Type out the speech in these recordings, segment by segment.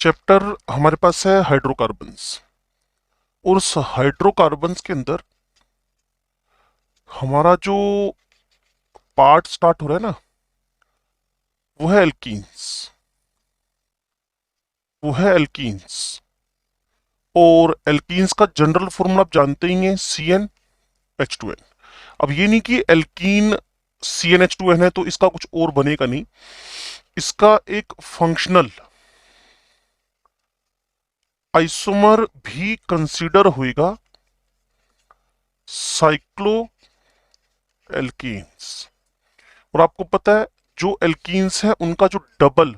Chapter हमारे पास है hydrocarbons. और उस हाइड्रोकार्बन्स के अंदर हमारा जो पार्ट स्टार्ट हो रहा है ना, वो है एल्कीन्स। वो है एल्कीन्स। और एल्कीन्स का जनरल फॉर्मूला आप जानते ही हैं, CnH2n। अब ये नहीं कि एल्कीन CnH2n है तो इसका कुछ और बनेगा नहीं। इसका एक फंक्शनल आइसोमर भी कंसीडर होएगा, साइक्लो एल्कीन्स। और आपको पता है जो एल्कीन्स है उनका जो डबल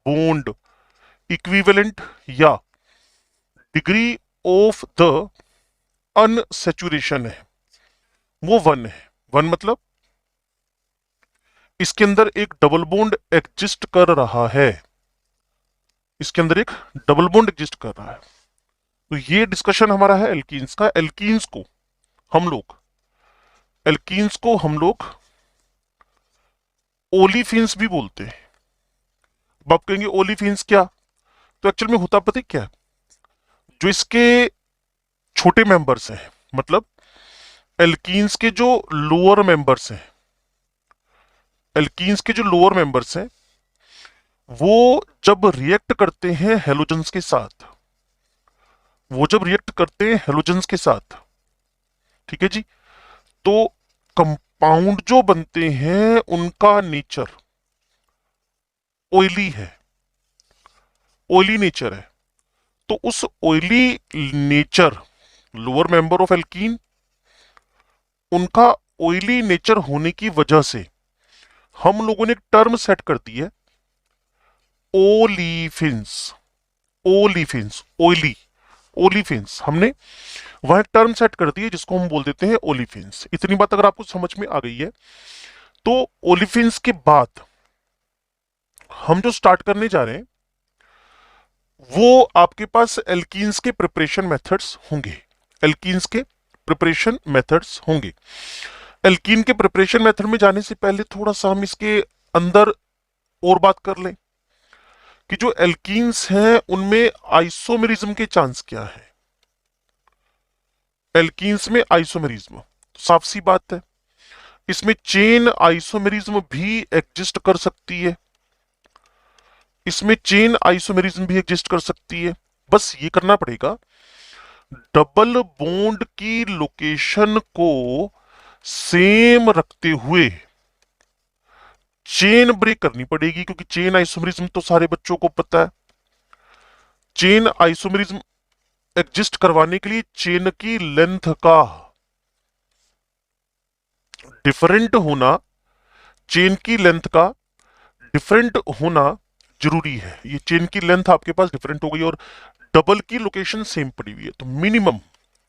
बॉन्ड इक्विवेलेंट या डिग्री ऑफ द अनसेचुरेशन है, वो 1 है। 1 मतलब इसके अंदर एक डबल बॉन्ड एग्जिस्ट कर रहा है। इसके अंदर एक डबल बॉन्ड एग्जिस्ट कर रहा है। तो ये डिस्कशन हमारा है एल्कीन्स का। एल्कीन्स को हम लोग ओलिफिन्स भी बोलते हैं। अब आप कहेंगे ओलिफिन्स क्या, तो एक्चुअल में होता पता है क्या है? जो इसके छोटे मेंबर्स हैं, मतलब एल्कीन्स के जो लोअर मेंबर्स हैं, एल्कीन्स के जो लोअर मेंबर्स हैं वो जब रिएक्ट करते हैं हेलोजन्स के साथ, वो जब रिएक्ट करते हैं हेलोजन्स के साथ, ठीक है जी, तो कंपाउंड जो बनते हैं उनका नेचर ऑयली है, ऑयली नेचर है। तो उस oily nature, lower member of alkene, उनका ऑयली नेचर होने की वजह से हम लोगों ने एक टर्म सेट कर दी है, ओलीफिन्स। ओलीफिन्स, ऑयली ओलिफिन्स, हमने वह टर्म सेट कर दी है जिसको हम बोल देते हैं ओलिफिन्स। इतनी बात अगर आपको समझ में आ गई है तो ओलिफिन्स के बाद हम जो स्टार्ट करने जा रहे हैं वो आपके पास एल्कीन्स के प्रिपरेशन मेथड्स होंगे। एल्कीन्स के प्रिपरेशन मेथड्स होंगे। एल्कीन के प्रिपरेशन मेथड में जाने से पहले थोड़ा सा हम इसके अंदर और बात कर लें कि जो एल्कीन्स हैं उनमें आइसोमेरिज्म के चांस क्या है। एल्कीन्स में आइसोमेरिज्म, साफ सी बात है, इसमें चेन आइसोमेरिज्म भी एग्जिस्ट कर सकती है। इसमें चेन आइसोमेरिज्म भी एग्जिस्ट कर सकती है। बस ये करना पड़ेगा, डबल बॉन्ड की लोकेशन को सेम रखते हुए चेन ब्रेक करनी पड़ेगी, क्योंकि चेन आइसोमेरिज्म तो सारे बच्चों को पता है। चेन आइसोमेरिज्म एग्जिस्ट करवाने के लिए चेन की लेंथ का डिफरेंट होना, चेन की लेंथ का डिफरेंट होना जरूरी है। ये चेन की लेंथ आपके पास डिफरेंट हो गई और डबल की लोकेशन सेम पड़ी हुई है। तो मिनिमम,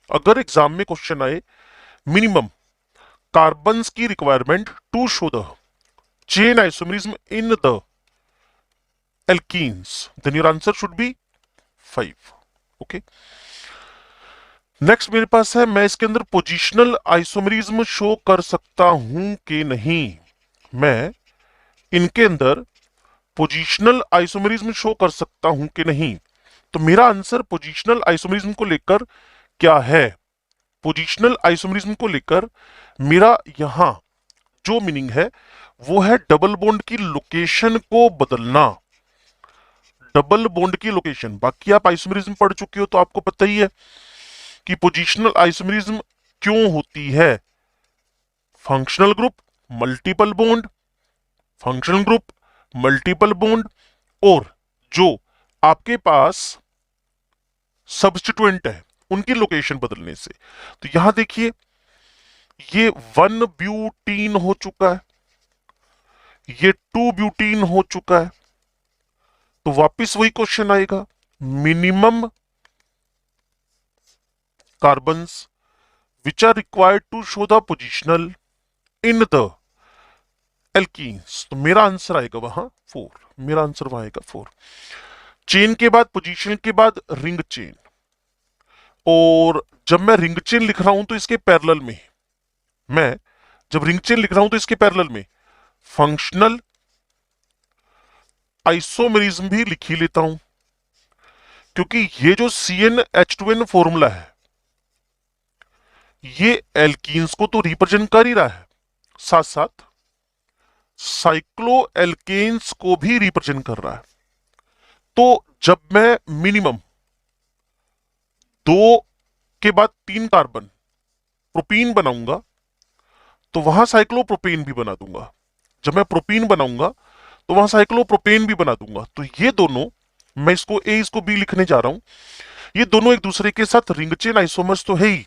अगर एग्जाम में क्वेश्चन आए, मिनिमम कार्बन्स की requirement to show the chain isomerism in the alkenes, then your answer should be 5। Okay, next मेरे पास है, मैं इसके अंदर पोजिशनल आइसोमेरिज्म शो कर सकता हूं कि नहीं। मैं इनके अंदर पोजिशनल आइसोमेरिज्म शो कर सकता हूं कि नहीं। तो मेरा आंसर पोजिशनल आइसोमेरिज्म को लेकर क्या है? पोजिशनल आइसोमेरिज्म को लेकर मेरा यहां जो मीनिंग है वो है डबल बॉन्ड की लोकेशन को बदलना। डबल बॉन्ड की लोकेशन, बाकी आप आइसोमेरिज्म पढ़ चुके हो तो आपको पता ही है कि पोजिशनल आइसोमेरिज्म क्यों होती है। Functional group, multiple bond, functional group, multiple bond, और जो आपके पास सब्स्टिट्यूएंट है उनकी लोकेशन बदलने से। तो यहां देखिए, ये 1 ब्यूटीन हो चुका है, ये 2 ब्यूटीन हो चुका है। तो वापस वही क्वेश्चन आएगा, minimum carbons which are required to show the positional in the alkenes. तो मेरा आंसर आएगा वहां 4। मेरा आंसर वहां आएगा 4। चेन के बाद, पोजीशन के बाद रिंग चेन, और जब मैं रिंग चेन लिख रहा हूं तो इसके पैरेलल में, मैं जब रिंग चेन लिख रहा हूं तो इसके पैरेलल में फंक्शनल आइसोमेरिज्म भी लिख ही लेता हूं। क्योंकि ये जो CnH2n फॉर्मूला है ये एल्कीन्स को तो रिप्रेजेंट कर ही रहा है, साथ साथ साइक्लो एल्केन्स को भी रिप्रेजेंट कर रहा है। तो जब मैं मिनिमम 2 के बाद 3 कार्बन प्रोपीन बनाऊंगा तो वहां साइक्लोप्रोपेन भी बना दूंगा। जब मैं प्रोपीन बनाऊंगा तो वहां साइक्लोप्रोपेन भी बना दूंगा। तो ये दोनों, मैं इसको ए इसको बी लिखने जा रहा हूं, ये दोनों एक दूसरे के साथ रिंग चेन आइसोमर्स तो है ही,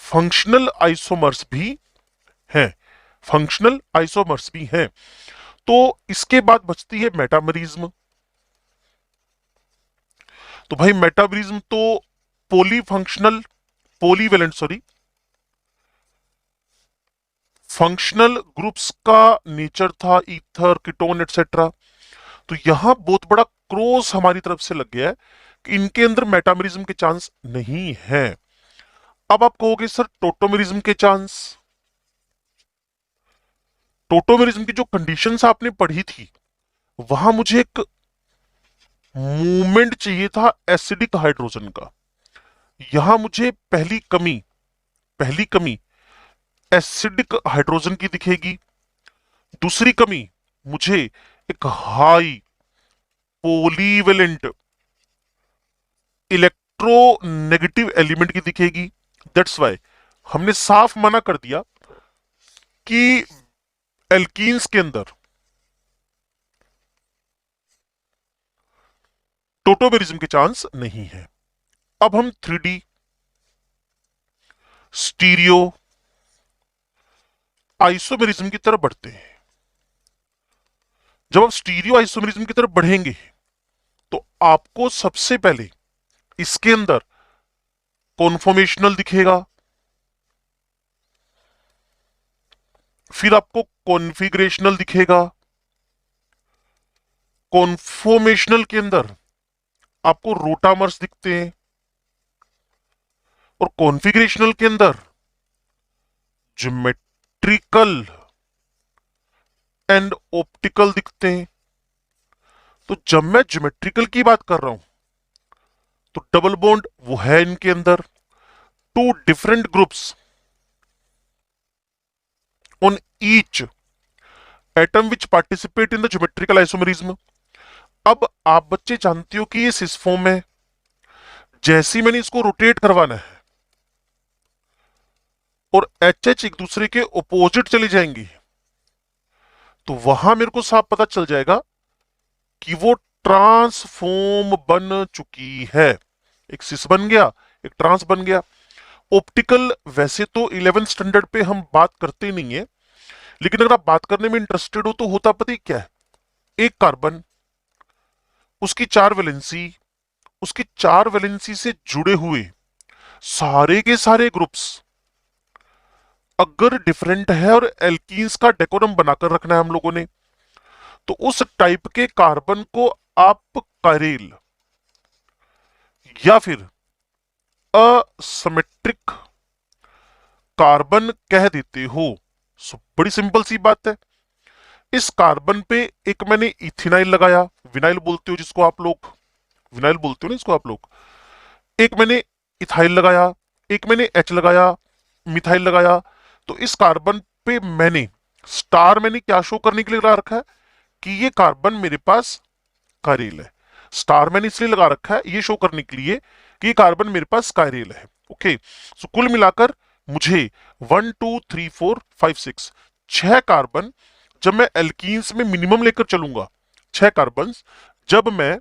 फंक्शनल आइसोमर्स भी हैं। फंक्शनल आइसोमर्स भी हैं। तो इसके बाद बचती है मेटामरिज्म। तो भाई मेटामरिज्म तो polyfunctional, polyvalent sorry, functional groups का नेचर था ईथर, कीटोन एटसेट्रा। तो यहां बहुत बड़ा क्रॉस हमारी तरफ से लग गया है कि इनके अंदर मेटामरिज्म के चांस नहीं है। अब आप कहोगे सर टोटोमेरिज्म के चांस। टोटोमेरिज्म की जो कंडीशंस आपने पढ़ी थी वहां मुझे एक मूवमेंट चाहिए था एसिडिक हाइड्रोजन का। यहां मुझे पहली कमी एसिडिक हाइड्रोजन की दिखेगी। दूसरी कमी मुझे एक हाई पॉलीवेलेंट इलेक्ट्रोनेगेटिव एलिमेंट की दिखेगी। दैट्स वाई हमने साफ मना कर दिया कि एल्कीन्स के अंदर टोटोमेरिज्म के चांस नहीं है। अब हम 3D स्टीरियो आइसोमेरिज्म की तरफ बढ़ते हैं। जब आप स्टीरियो आइसोमेरिज्म की तरफ बढ़ेंगे तो आपको सबसे पहले इसके अंदर कॉन्फॉर्मेशनल दिखेगा, फिर आपको कॉन्फिगरेशनल दिखेगा। कॉन्फॉर्मेशनल के अंदर आपको रोटामर्स दिखते हैं और कॉन्फिगरेशनल के अंदर ज्योमेट्रिकल एंड ऑप्टिकल दिखते हैं। तो जब मैं ज्योमेट्रिकल की बात कर रहा हूं तो डबल बॉन्ड वो है इनके अंदर, two different groups on each atom which participate in the geometrical isomerism. अब आप बच्चे जानते हो कि ये सिस फॉर्म है। जैसे ही मैंने इसको रोटेट करवाना है और एच एक दूसरे के ऑपोजिट चले जाएंगे तो वहां मेरे को साफ पता चल जाएगा कि वो ट्रांसफॉर्म बन चुकी है। एक सिस बन गया, एक ट्रांस बन गया। ऑप्टिकल वैसे तो 11th स्टैंडर्ड पे हम बात करते नहीं है, लेकिन अगर आप बात करने में इंटरेस्टेड हो तो होता पता ही क्या है, एक कार्बन, उसकी 4 वैलेंसी, उसकी 4 वैलेंसी से जुड़े हुए सारे के सारे ग्रुप्स अगर डिफरेंट है और एल्कीन्स का डेकोरम बनाकर रखना है हम लोगों ने, तो उस टाइप के कार्बन को आप कारेल या फिर असिमेट्रिक कार्बन कह देते हो। बड़ी सिंपल सी बात है। इस कार्बन पे एक मैंने इथिनाइल लगाया, विनाइल बोलते हो जिसको आप लोग, विनाइल बोलते हो ना इसको आप लोग। एक मैंने इथाइल लगाया, एक मैंने एच लगाया, मिथाइल लगाया। तो इस कार्बन पे मैंने स्टार मैंने क्या शो करने के लिए लगा रखा है कि ये कार्बन मेरे पास कायरेल है। स्टार मैंने इसलिए लगा रखा है ये शो करने के लिए कि ये कार्बन मेरे पास कायरेल है। ओके, सो कुल मिलाकर मुझे 1 2 3 4 5 6 6 कार्बन जब मैं एल्कीन्स में मिनिमम लेकर चलूंगा, 6 कार्बन जब मैं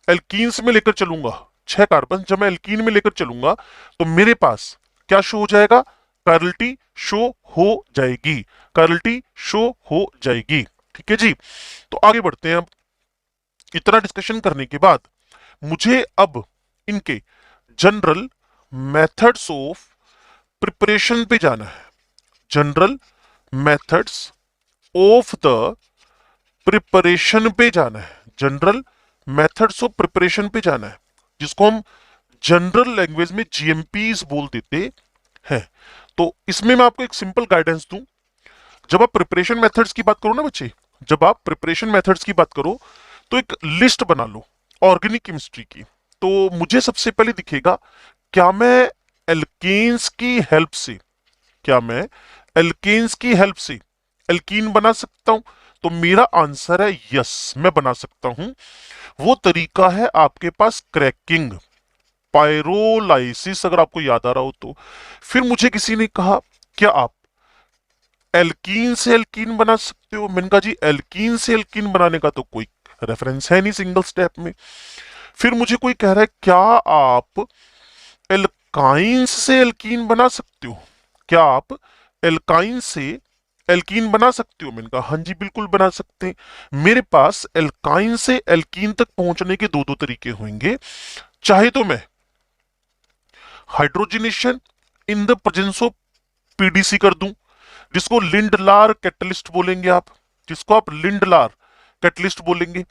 एल्कीन्स में लेकर चलूंगा, 6 कार्बन जब मैं एल्कीन में लेकर चलूंगा तो मेरे पास क्या शो हो जाएगा, कायरलिटी शो हो जाएगी, कायरलिटी शो हो जाएगी। ठीक है जी, तो आगे बढ़ते हैं। अब इतना डिस्कशन करने के बाद मुझे अब इनके जनरल मेथड्स ऑफ प्रिपरेशन पे जाना है। General methods of the preparation पे जाना है, जनरल मेथड्स ऑफ प्रिपरेशन पे जाना है, जिसको हम जनरल लैंग्वेज में जीएमपीज बोल देते हैं। तो इसमें मैं आपको एक सिंपल गाइडेंस दूं। जब आप प्रिपरेशन मेथड्स की बात करो ना बच्चे, जब आप प्रिपरेशन मेथड्स की बात करो तो एक लिस्ट बना लो ऑर्गेनिक केमिस्ट्री की। तो मुझे सबसे पहले दिखेगा क्या मैं एल्केन्स की हेल्प से क्या मैं एल्केन्स की हेल्प से एल्कीन बना सकता हूं? तो मेरा आंसर है यस, मैं बना सकता हूं। वो तरीका है आपके पास क्रैकिंग, पायरोलाइसिस, अगर आपको याद आ रहा हो तो। फिर मुझे किसी ने कहा क्या आप एल्कीन से एल्कीन बना सकते हो? मैंने कहा जी एल्कीन से एल्कीन बनाने का तो कोई रेफरेंस है नहीं सिंगल स्टेप में। फिर मुझे कोई कह रहा है क्या आप एल्काइंस से एल्कीन बना सकते हो? क्या आप एल्काइन से एल्कीन बना सकते हो? मैंने कहा हाँ जी बिल्कुल बना सकते हैं। मेरे पास एल्काइन से एल्कीन तक पहुंचने के दो दो तरीके होंगे। चाहे तो मैं hydrogenation in the presence of PDC कर दूं, जिसको लिंडलार कैटलिस्ट बोलेंगे आप, जिसको आप लिंडलार कैटलिस्ट बोलेंगे।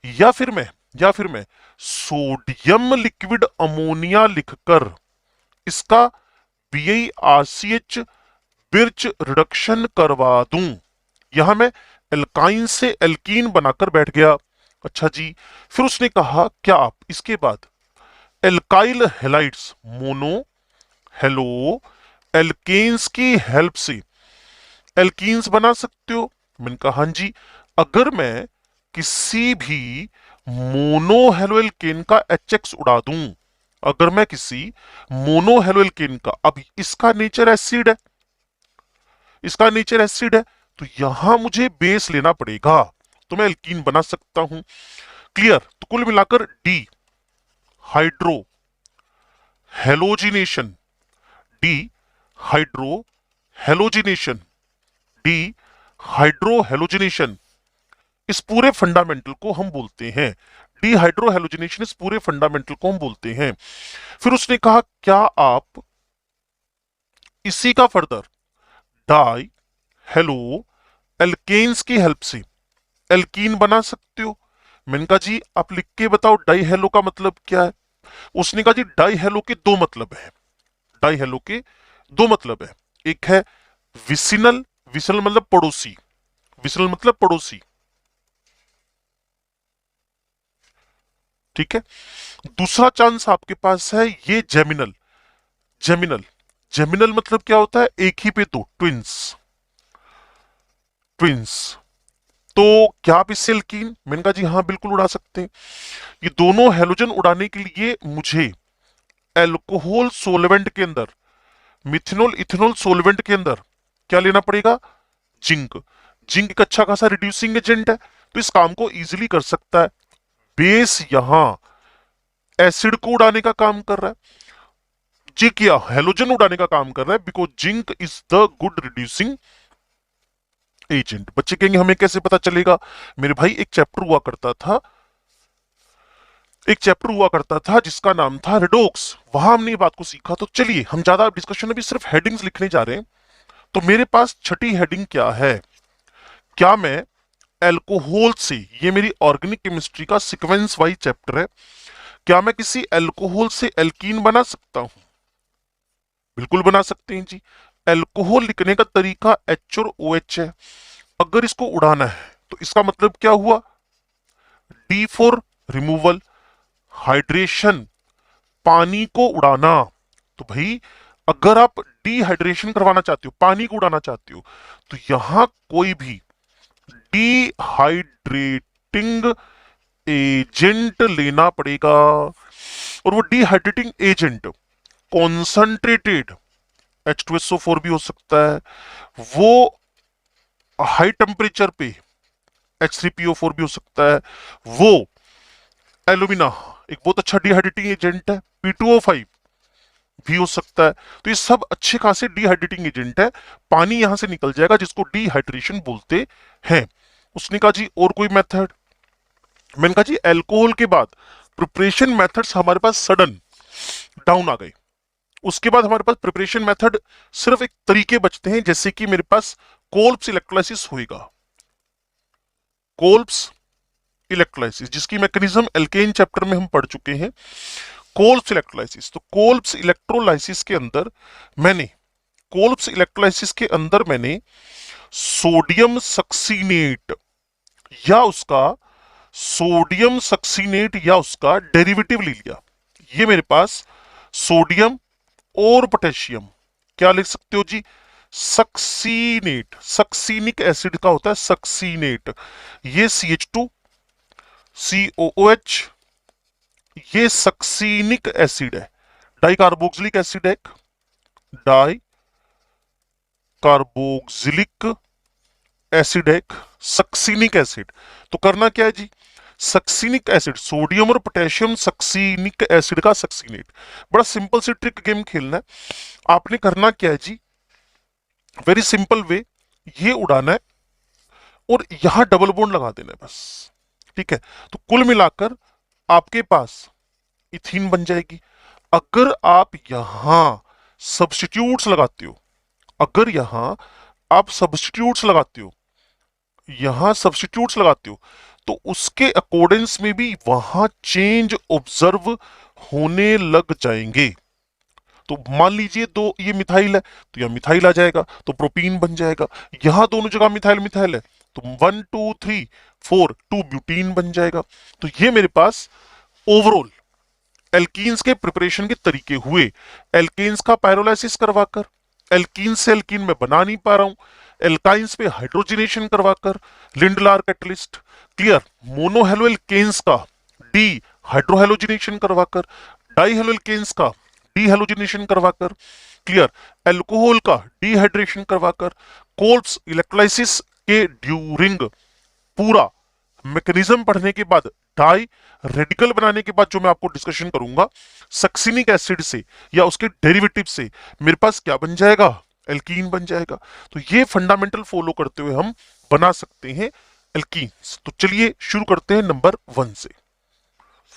या फिर मैं या फिर मैं सोडियम लिक्विड अमोनिया लिखकर इसका BiRCH बिर्च रिडक्शन करवा दूं। यहां मैं एल्काइन से एल्कीन बनाकर बैठ गया। अच्छा जी, फिर उसने कहा क्या आप इसके बाद alkyl halides mono halo alkanes की हेल्प से एल्कीन्स बना सकते हो? मैंने कहा हाँ जी, अगर मैं किसी भी मोनो हेलो एल्केन का HX उड़ा दूं, अगर मैं किसी मोनो हेलो एल्केन का, अब इसका नेचर एसिड है, इसका नेचर एसिड है, तो यहां मुझे बेस लेना पड़ेगा, तो मैं एल्कीन बना सकता हूं। क्लियर? तो कुल मिलाकर D hydro halogenation, D hydro halogenation, D hydro halogenation, इस पूरे फंडामेंटल को हम बोलते हैं डिहाइड्रो हेलोजिनेशन, इस पूरे फंडामेंटल को हम बोलते हैं। फिर उसने कहा क्या आप इसी का फर्दर डाई हेलो एल्केन्स की हेल्प से एल्कीन बना सकते हो? मैंने कहा जी आप लिख के बताओ डाई हेलो का मतलब क्या है। उसने कहा जी डाई हेलो के दो मतलब है, डाई हेलो के दो मतलब है। एक है विसिनल, विसिनल मतलब पड़ोसी, विसिनल मतलब पड़ोसी, ठीक है। दूसरा चांस आपके पास है ये जेमिनल, जेमिनल, जेमिनल मतलब क्या होता है? एक ही पे दो, ट्विंस, ट्विंस। तो क्या आप इससे एल्कीन? मैंने कहा जी हाँ बिल्कुल उड़ा सकते हैं। ये दोनों हेलोजन उड़ाने के लिए मुझे एल्कोहल सोलवेंट के अंदर, मिथेनॉल इथेनॉल सोलवेंट के अंदर क्या लेना पड़ेगा? जिंक। जिंक एक अच्छा खासा रिड्यूसिंग एजेंट है, तो इस काम को इजीली कर सकता है। बेस यहां एसिड को उड़ाने का काम कर रहा है, जी क्या हेलोजन उड़ाने का काम कर रहा है, because zinc is the good reducing agent. बच्चे कहेंगे हमें कैसे पता चलेगा? मेरे भाई एक चैप्टर हुआ करता था, एक चैप्टर हुआ करता था जिसका नाम था रेडोक्स, वहां हमने ये बात को सीखा। तो चलिए हम ज्यादा डिस्कशन अभी सिर्फ हेडिंग्स लिखने जा रहे हैं। तो मेरे पास छठी हेडिंग क्या है? क्या मैं एल्कोहल से, ये मेरी ऑर्गेनिक केमिस्ट्री का सीक्वेंस वाइज चैप्टर है, क्या मैं किसी एल्कोहल से एल्कीन बना सकता हूं? बिल्कुल बना सकते हैं जी। एल्कोहल लिखने का तरीका H और OH है। अगर इसको उड़ाना है तो इसका मतलब क्या हुआ? D फॉर रिमूवल, हाइड्रेशन, पानी को उड़ाना। तो भाई अगर आप डिहाइड्रेशन करवाना चाहते हो, पानी को उड़ाना चाहते हो, तो यहां कोई भी डिहाइड्रेटिंग एजेंट लेना पड़ेगा। और वो डिहाइड्रेटिंग एजेंट कॉन्संट्रेटेड H2SO4 भी हो सकता है, वो हाई टेम्परेचर पे H3PO4 भी हो सकता है, वो एलुमिना एक बहुत अच्छा डिहाइड्रेटिंग एजेंट है, P2O5 भी हो सकता है। तो ये सब अच्छे खासे डिहाइड्रेटिंग एजेंट है, पानी यहां से निकल जाएगा जिसको डिहाइड्रेशन बोलते हैं। उसने कहा जी और कोई मेथड? मैंने कहा जी एल्कोहल के बाद प्रिपरेशन मेथड्स हमारे पास सडन डाउन आ गए। उसके बाद हमारे पास प्रिपरेशन मेथड सिर्फ एक तरीके बचते हैं, जैसे कि मेरे पास कोल्प्स इलेक्ट्रोलाइसिस होएगा, कोल्प्स इलेक्ट्रोलाइसिस जिसकी मैकेनिज्म एल्केन चैप्टर में हम पढ़ चुके हैं। कोल्प्स इलेक्ट्रोलाइसिस, तो कोल्प्स इलेक्ट्रोलाइसिस के अंदर मैंने, कोल्प्स इलेक्ट्रोलाइसिस के अंदर मैंने सोडियम सक्सीनेट या उसका, सोडियम सक्सीनेट या उसका डेरिवेटिव ले लिया। ये मेरे पास सोडियम और पोटेशियम, क्या लिख सकते हो जी, सक्सीनेट, सक्सीनिक एसिड का होता है सक्सीनेट। ये CH2COOH, ये सक्सीनिक एसिड है, डाई कार्बोक्सिलिक एसिड है, डाई कार्बोक्सिलिक एसिड है, सक्सीनिक एसिड। तो करना क्या है जी, सक्सीनिक एसिड, सोडियम और पोटेशियम सक्सीनिक एसिड का सक्सीनेट। बड़ा सिंपल सी ट्रिक गेम खेलना है। आपने करना क्या है जी, वेरी सिंपल वे, ये उड़ाना है और यहां डबल बॉन्ड लगा देना है बस, ठीक है। तो कुल मिलाकर आपके पास इथीन बन जाएगी। अगर आप यहां सब्स्टिट्यूट्स लगाते हो, अगर यहां आप सब्स्टिट्यूट्स लगाते हो, यहां सब्स्टिट्यूट्स लगाते हो, तो उसके अकॉर्डेंस में भी वहां चेंज ऑब्जर्व होने लग जाएंगे। तो मान लीजिए दो ये मिथाइल है, तो यह मिथाइल आ जाएगा, तो प्रोपीन बन जाएगा। यहां दोनों जगह मिथाइल मिथाइल है, तो 1 2 3 4 2 ब्यूटीन बन जाएगा। तो ये मेरे पास ओवरऑल एल्कीन्स के प्रिपरेशन के तरीके हुए। एल्केन्स का पायरोलाइसिस करवाकर, एल्कीन से एल्कीन में बना नहीं पा रहा हूं, एल्काइंस पे हाइड्रोजिनेशन करवाकर, लिंडलार कैटलिस्ट, क्लियर। मोनोहेलोएल्केन्स का डी हाइड्रोहेलोजिनेशन करवाकर, डाईहेलोएल्केन्स का डीहेलोजिनेशन करवाकर, क्लियर। अल्कोहल का डिहाइड्रेशन करवाकर, कोल्ब्स इलेक्ट्रोलाइसिस के ड्यूरिंग पूरा मैकेनिज्म पढ़ने के बाद, डाई रेडिकल बनाने के बाद जो मैं आपको डिस्कशन करूंगा, सक्सिनिक एसिड से या उसके डेरिवेटिव से मेरे पास क्या बन जाएगा, एल्कीन बन जाएगा। तो ये फंडामेंटल फॉलो करते हुए हम बना सकते हैं एल्कीन्स। तो चलिए शुरू करते हैं नंबर 1 से,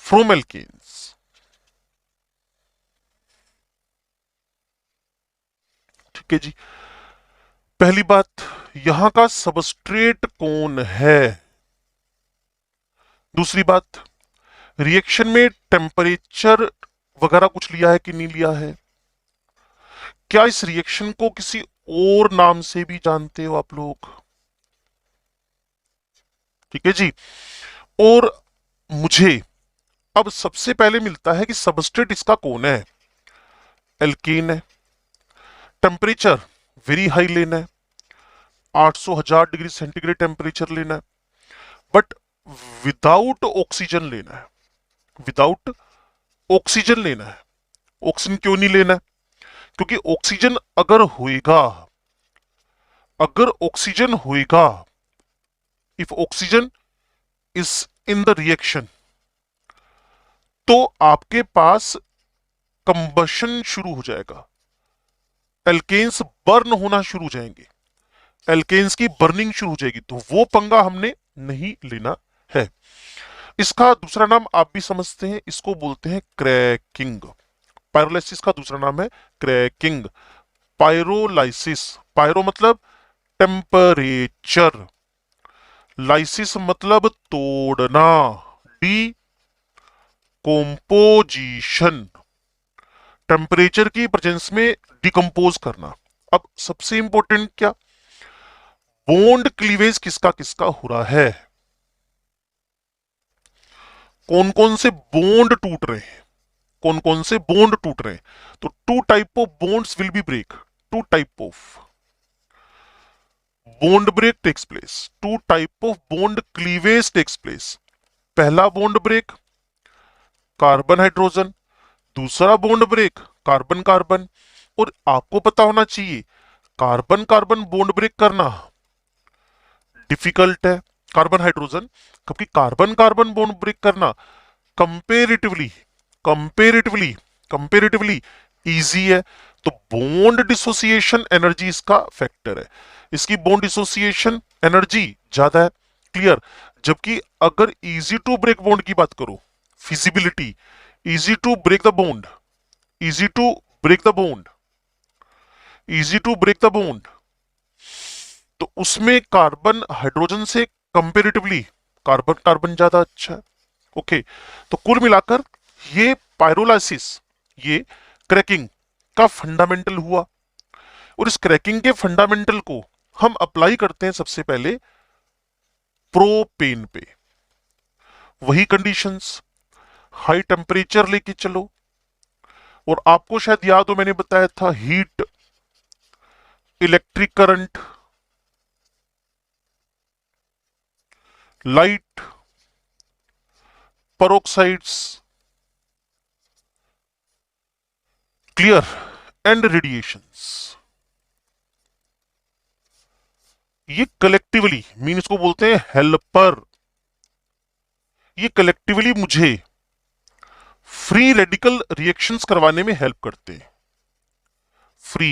फ्रॉम एल्कीन्स। ठीक है जी, पहली बात, यहां का सबस्ट्रेट कौन है। दूसरी बात, रिएक्शन में टेम्परेचर वगैरह कुछ लिया है कि नहीं लिया है। क्या इस रिएक्शन को किसी और नाम से भी जानते हो आप लोग। ठीक है जी। और मुझे अब सबसे पहले मिलता है कि सबस्ट्रेट इसका कौन है, एल्कीन है। टेम्परेचर वेरी हाई लेना है, 800,000 डिग्री सेंटीग्रेड टेम्परेचर लेना है, बट विदाउट ऑक्सीजन लेना है, विदाउट ऑक्सीजन लेना है। ऑक्सीजन क्यों नहीं लेना है, क्योंकि ऑक्सीजन अगर होएगा, अगर ऑक्सीजन होएगा, if oxygen is in the reaction, तो आपके पास कंबशन शुरू हो जाएगा, एल्केन्स बर्न होना शुरू हो जाएंगे, एल्केन्स की बर्निंग शुरू हो जाएगी। तो वो पंगा हमने नहीं लेना है। इसका दूसरा नाम आप भी समझते हैं, इसको बोलते हैं क्रैकिंग। पायरोलाइसिस का दूसरा नाम है क्रैकिंग, पायरोलाइसिस। पायरो मतलब टेम्परेचर, लाइसिस मतलब तोड़ना, डी कॉम्पोजिशन, टेम्परेचर की प्रेजेंस में डिकम्पोज करना। अब सबसे इंपॉर्टेंट क्या, बॉन्ड क्लीवेज किसका किसका हो रहा है, कौन कौन से बॉन्ड टूट रहे हैं, कौन कौन से बॉन्ड टूट रहे हैं। तो two type of bonds will be break, two type of bond break takes place, two type of bond cleavage takes place. पहला बॉन्ड ब्रेक कार्बन हाइड्रोजन, दूसरा बॉन्ड ब्रेक कार्बन कार्बन। और आपको पता होना चाहिए कार्बन कार्बन बॉन्ड ब्रेक करना difficult है, carbon hydrogen, क्योंकि कार्बन कार्बन बॉन्ड ब्रेक करना कंपेरेटिवली कंपेरेटिवली कंपेरेटिवली इजी है। तो बॉन्ड डिसोसिएशन एनर्जी इसका फैक्टर है, इसकी बॉन्ड डिसोसिएशन एनर्जी ज्यादा है, क्लियर। जबकि अगर इजी टू ब्रेक बॉन्ड की बात करो, feasibility, easy to break the bond, easy to break the bond, easy to break the bond, तो उसमें कार्बन हाइड्रोजन से कंपेरेटिवली कार्बन कार्बन ज्यादा अच्छा है। ओके, तो कुल मिलाकर ये पायरोलाइसिस, ये क्रैकिंग का फंडामेंटल हुआ। और इस क्रैकिंग के फंडामेंटल को हम अप्लाई करते हैं सबसे पहले प्रोपेन पे। वही कंडीशंस, हाई टेम्परेचर लेके चलो, और आपको शायद याद हो, मैंने बताया था heat, electric current, light, peroxides, clear, and radiations. ये कलेक्टिवली मीन इसको बोलते हैं हेल्पर। ये कलेक्टिवली मुझे फ्री रेडिकल रिएक्शंस करवाने में हेल्प करते हैं। फ्री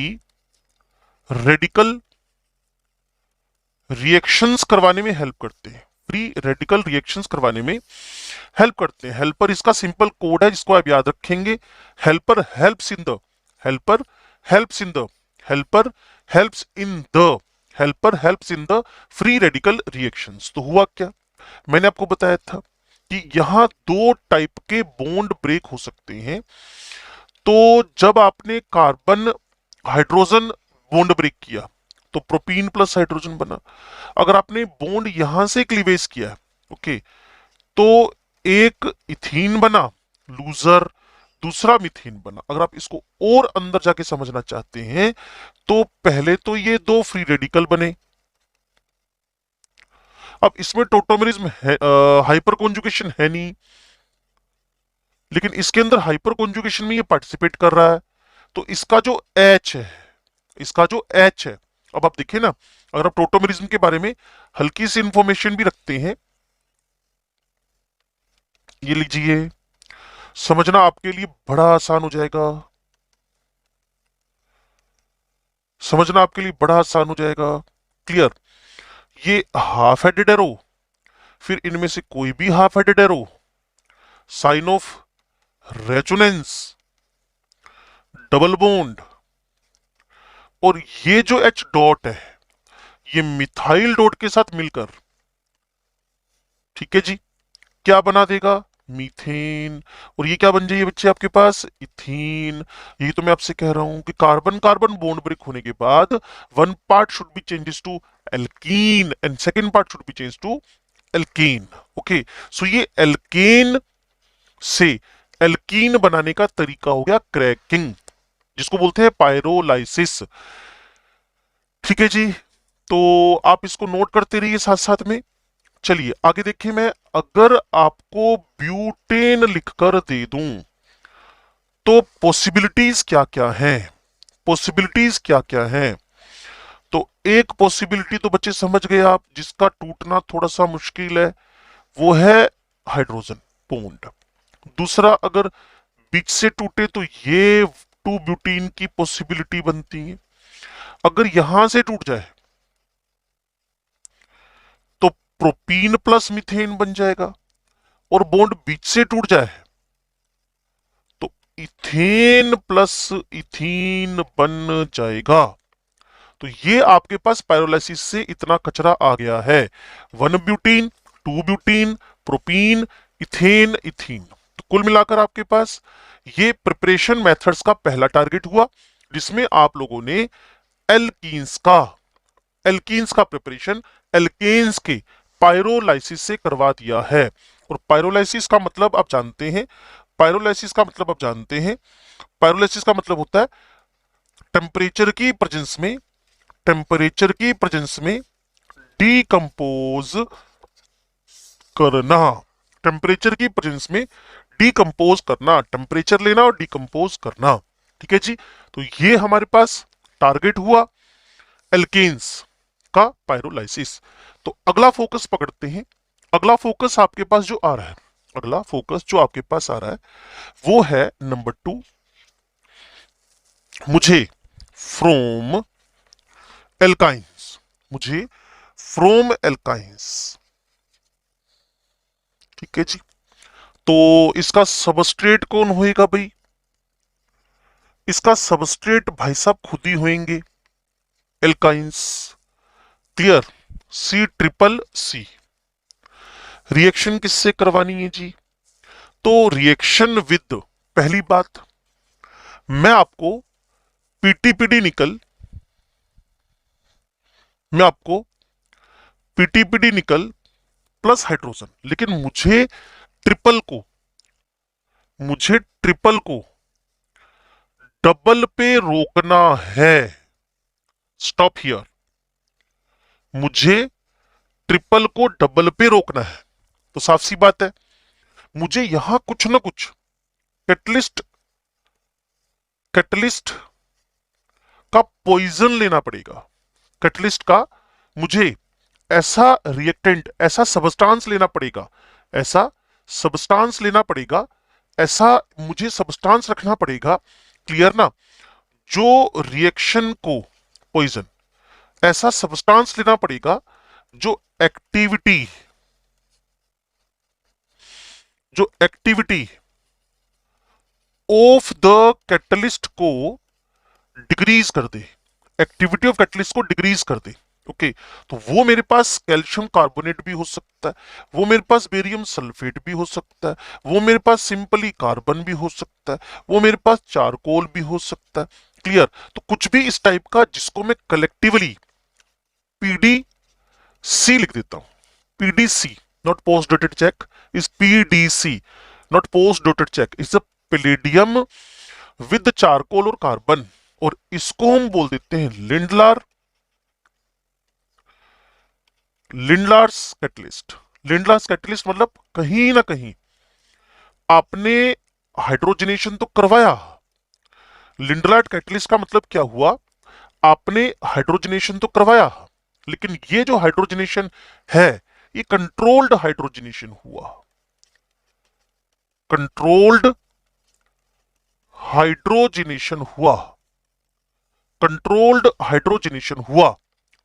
रेडिकल रिएक्शंस करवाने में हेल्प करते हैं। फ्री रेडिकल रिएक्शंस करवाने में हेल्प करते हैं। हेल्पर इसका सिंपल कोड है जिसको आप याद रखेंगे। Helper helps in the, helper helps in the, helper helps in the, helper helps in the free radical reactions. तो हुआ क्या, मैंने आपको बताया था कि यहां दो टाइप के बॉन्ड ब्रेक हो सकते हैं। तो जब आपने कार्बन हाइड्रोजन बॉन्ड ब्रेक किया तो प्रोपीन प्लस हाइड्रोजन बना। अगर आपने बॉन्ड यहां से क्लीवेज किया, ओके, तो एक इथीन बना लूजर, दूसरा मिथेन बना। अगर आप इसको और अंदर जाके समझना चाहते हैं तो पहले तो ये दो फ्री रेडिकल बने। अब इसमें टोटोमेरिज्म है, हाइपर कॉन्जुगेशन है नहीं, लेकिन इसके अंदर हाइपर कॉन्जुगेशन में ये पार्टिसिपेट कर रहा है। तो इसका जो एच है, इसका जो एच है, अब आप देखिए ना, अगर आप टोटोमेरिज्म के बारे में हल्की सी इंफॉर्मेशन भी रखते हैं, ये लीजिए, समझना आपके लिए बड़ा आसान हो जाएगा। समझना आपके लिए बड़ा आसान हो जाएगा। क्लियर, ये हाफ हेडेड एरो, फिर इनमें से कोई भी half headed arrow, sign of resonance, double bond, और ये जो एच डॉट है ये मिथाइल डॉट के साथ मिलकर, ठीक है जी, क्या बना देगा, मीथेन। और ये क्या बन जाइए बच्चे आपके पास, इथीन। यही तो मैं आपसे कह रहा हूं कि कार्बन कार्बन बॉन्ड ब्रेक होने के बाद one part should be changes to alkene and second part should be change to alkane. Okay, so ये एल्केन से एल्कीन बनाने का तरीका हो गया क्रैकिंग, जिसको बोलते हैं पायरोलाइसिस। ठीक है जी, तो आप इसको नोट करते रहिए साथ साथ में। चलिए आगे देखिए, मैं अगर आपको ब्यूटेन लिखकर दे दूं तो पॉसिबिलिटीज क्या क्या हैं, पॉसिबिलिटीज क्या क्या हैं। तो एक पॉसिबिलिटी तो बच्चे समझ गए आप, जिसका टूटना थोड़ा सा मुश्किल है, वो है हाइड्रोजन बॉन्ड। दूसरा, अगर बीच से टूटे तो ये टू ब्यूटीन की पॉसिबिलिटी बनती है। अगर यहां से टूट जाए तो प्रोपीन प्लस मीथेन बन जाएगा, और बॉन्ड बीच से टूट जाए तो इथेन प्लस इथीन बन जाएगा। तो ये आपके पास पायरोलाइसिस से इतना कचरा आ गया है, one butene, to butene, propene, ethane, ethene. तो कुल मिलाकर आपके पास ये प्रिपरेशन मेथड्स का पहला टारगेट हुआ, जिसमें आप लोगों ने एल्कीन्स का, एल्कीन्स का प्रिपरेशन एल्केन्स के पायरोलाइसिस से करवा दिया है। और पायरोलाइसिस का मतलब आप जानते हैं, पायरोलाइसिस का मतलब आप जानते हैं, पायरोलाइसिस का मतलब होता है टेम्परेचर की प्रेजेंस में, टेम्परेचर की प्रेजेंस में डीकंपोज करना, टेम्परेचर की प्रेजेंस में डीकंपोज करना, टेम्परेचर लेना और डीकंपोज करना। ठीक है जी, तो ये हमारे पास टारगेट हुआ एल्केन्स का पायरोलाइसिस। तो अगला फोकस पकड़ते हैं। अगला फोकस आपके पास जो आ रहा है, अगला फोकस जो आपके पास आ रहा है वो है नंबर 2, मुझे फ्रोम एल्काइंस, मुझे फ्रोम एल्काइंस। ठीक है जी, तो इसका सबस्ट्रेट कौन होएगा भाई, इसका सबस्ट्रेट भाई साहब खुद ही होंगे alkynes. Clear, C triple C. Reaction किससे करवानी है जी, तो रिएक्शन विद, पहली बात मैं आपको पीटीपीडी निकल, मैं आपको पीटीपीडी निकल प्लस हाइड्रोजन, लेकिन मुझे ट्रिपल को, मुझे ट्रिपल को डबल पे रोकना है, स्टॉप हियर, मुझे ट्रिपल को डबल पे रोकना है, तो साफ सी बात है मुझे यहां कुछ ना कुछ कैटलिस्ट कैटलिस्ट का पॉइजन लेना पड़ेगा। कैटलिस्ट का मुझे ऐसा रिएक्टेंट, ऐसा सबस्टांस लेना पड़ेगा, ऐसा सबस्टांस लेना पड़ेगा, ऐसा मुझे सबस्टांस रखना पड़ेगा, क्लियर ना, जो रिएक्शन को पॉइजन, ऐसा सबस्टांस लेना पड़ेगा जो एक्टिविटी जो एक्टिविटी ऑफ द कैटलिस्ट को डिक्रीज कर दे, एक्टिविटी ऑफ कैटलिस्ट को डिक्रीज कर दे। ओके, तो वो मेरे पास कैल्शियम कार्बोनेट भी हो सकता है, वो मेरे पास बेरियम सल्फेट भी हो सकता है, वो मेरे पास सिंपली कार्बन भी हो सकता है, वो मेरे पास चारकोल भी हो सकता है। क्लियर, तो कुछ भी इस टाइप का जिसको मैं कलेक्टिवली पीडीसी लिख देता हूं, PDC, not post dated cheque, is PDC, not post dated cheque, is the palladium with charcoal और कार्बन, और इसको हम बोल देते हैं लिंडलार्स कैटलिस्ट। लिंडलार्स कैटलिस्ट मतलब कहीं ना कहीं आपने हाइड्रोजनेशन तो करवाया, लिंडलार्ड कैटलिस्ट का मतलब क्या हुआ, आपने हाइड्रोजनेशन तो करवाया, लेकिन ये जो हाइड्रोजनेशन है ये कंट्रोल्ड हाइड्रोजनेशन हुआ, कंट्रोल्ड हाइड्रोजनेशन हुआ, कंट्रोल्ड हाइड्रोजनेशन हुआ।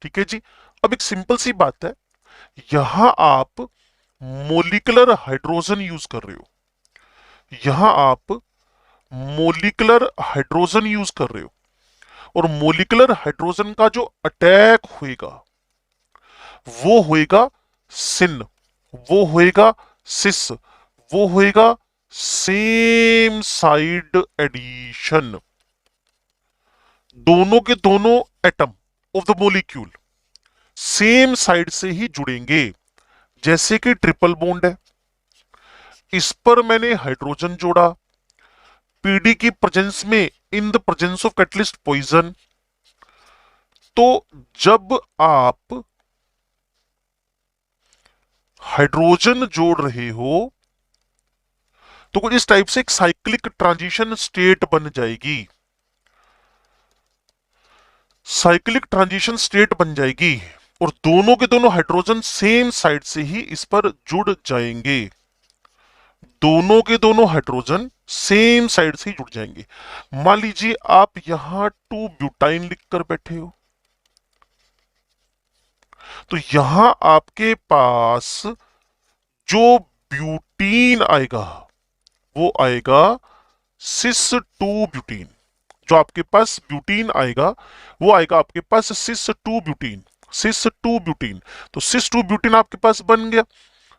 ठीक है जी, अब एक सिंपल सी बात है, यहां आप मोलिकुलर हाइड्रोजन यूज कर रहे हो, यहां आप मोलिकुलर हाइड्रोजन यूज कर रहे हो, और मोलिकुलर हाइड्रोजन का जो अटैक होएगा वो होएगा सिन, वो होएगा सिस, वो होएगा सेम साइड एडिशन, दोनों के दोनों atom of the molecule same side से ही जुड़ेंगे। जैसे कि ट्रिपल बॉन्ड है, इस पर मैंने हाइड्रोजन जोड़ा, पीडी की प्रेजेंस में, in the presence of catalyst poison, तो जब आप हाइड्रोजन जोड़ रहे हो तो कुछ इस टाइप से एक साइक्लिक ट्रांजिशन स्टेट बन जाएगी, साइक्लिक ट्रांजिशन स्टेट बन जाएगी, और दोनों के दोनों हाइड्रोजन सेम साइड से ही इस पर जुड़ जाएंगे, दोनों के दोनों हाइड्रोजन सेम साइड से ही जुड़ जाएंगे। मान लीजिए आप यहां 2 ब्यूटाइन लिखकर बैठे हो, तो यहां आपके पास जो ब्यूटीन आएगा वो आएगा सिस 2 ब्यूटीन, जो आपके पास ब्यूटीन आएगा वो आएगा आपके पास सिस 2 ब्यूटीन, सिस 2 ब्यूटीन, तो सिस 2 ब्यूटीन आपके पास बन गया,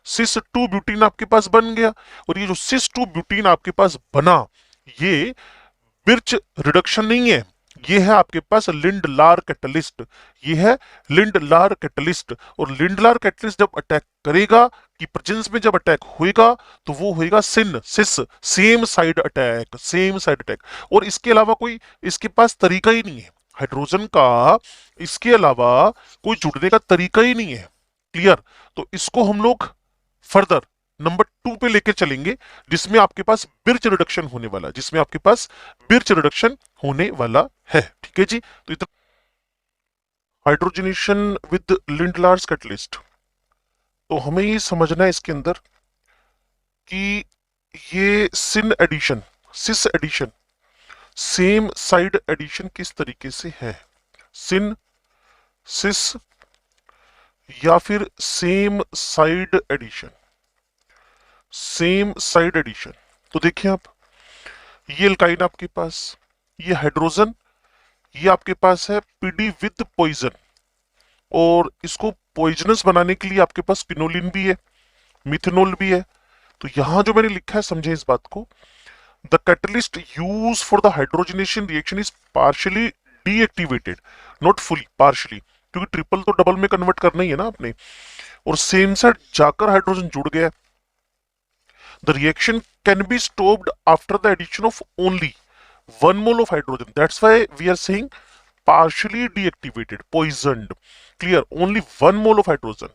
सिस 2 ब्यूटीन आपके पास बन गया, और ये जो सिस 2 ब्यूटीन आपके पास बना ये बिर्च रिडक्शन नहीं है, ये है आपके पास लिंडलार कैटलिस्ट, ये है लिंडलार कैटलिस्ट, और लिंडलार कैटलिस्ट जब अटैक करेगा कि प्रेजेंस में जब अटैक होएगा तो वो होएगा syn cis, same side attack, same side attack, और इसके अलावा कोई इसके पास तरीका ही नहीं है हाइड्रोजन का, इसके अलावा कोई जुड़ने का तरीका ही नहीं है। क्लियर, तो इसको हम लोग फर्दर नंबर 2 पे लेके चलेंगे, जिसमें आपके पास बिर्च रिडक्शन होने वाला है, जिसमें आपके पास बिर्च रिडक्शन होने वाला है। ठीक है जी, तो इतना हाइड्रोजनेशन विद लिंडलार्स कैटलिस्ट, तो हमें ये समझना है इसके अंदर कि ये syn addition, cis addition, same side addition किस तरीके से है, सिन सिस या फिर same side addition, same side addition. तो देखिए आप, ये एल्काइन आपके पास, ये हाइड्रोजन, ये आपके पास है पीडी विद पॉइजन, और इसको पॉइजनस बनाने के लिए आपके पास क्विनोलिन भी है, मिथेनॉल भी है। तो यहां जो मैंने लिखा है समझे इस बात को, the catalyst use for the hydrogenation reaction is partially deactivated, not fully, partially, क्योंकि ट्रिपल तो डबल में कन्वर्ट करना ही है ना आपने, और सेम साइड जाकर हाइड्रोजन जुड़ गया। The reaction can be stopped after the addition of only 1 mole of hydrogen. That's why we are saying partially deactivated, poisoned. Clear? Only 1 mole of hydrogen.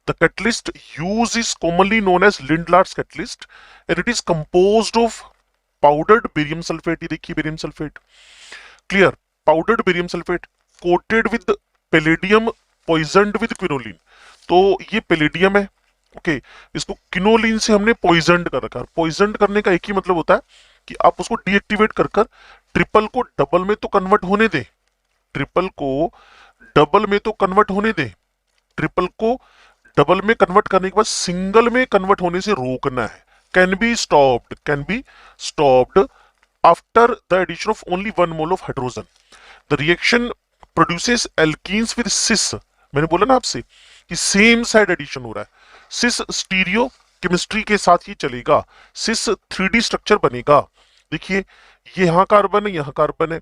The catalyst used is commonly known as Lindlar's catalyst and it is composed of powdered barium sulfate. ये देखिए barium sulfate. Clear? Powdered barium sulfate coated with palladium poisoned with quinoline. तो ये palladium है. Okay इसको quinoline से हमने poisoned कर रखा है. पॉइजनड करने का एक ही मतलब होता है कि आप उसको डीएक्टिवेट कर कर ट्रिपल को डबल में तो कन्वर्ट होने दें. ट्रिपल को डबल में तो कन्वर्ट होने दें. ट्रिपल को डबल में कन्वर्ट करने के बाद सिंगल में कन्वर्ट होने से रोकना है. Can be stopped after the addition of only 1 mole of hydrogen. The reaction produces alkenes with cis. मैंने बोला ना आपसे कि सेम साइड एडिशन हो रहा है. सिस स्टीरियो केमिस्ट्री के साथ ही चलेगा. सिस 3D स्ट्रक्चर बनेगा. देखिए ये यहाँ कार्बन है, यहाँ कार्बन है,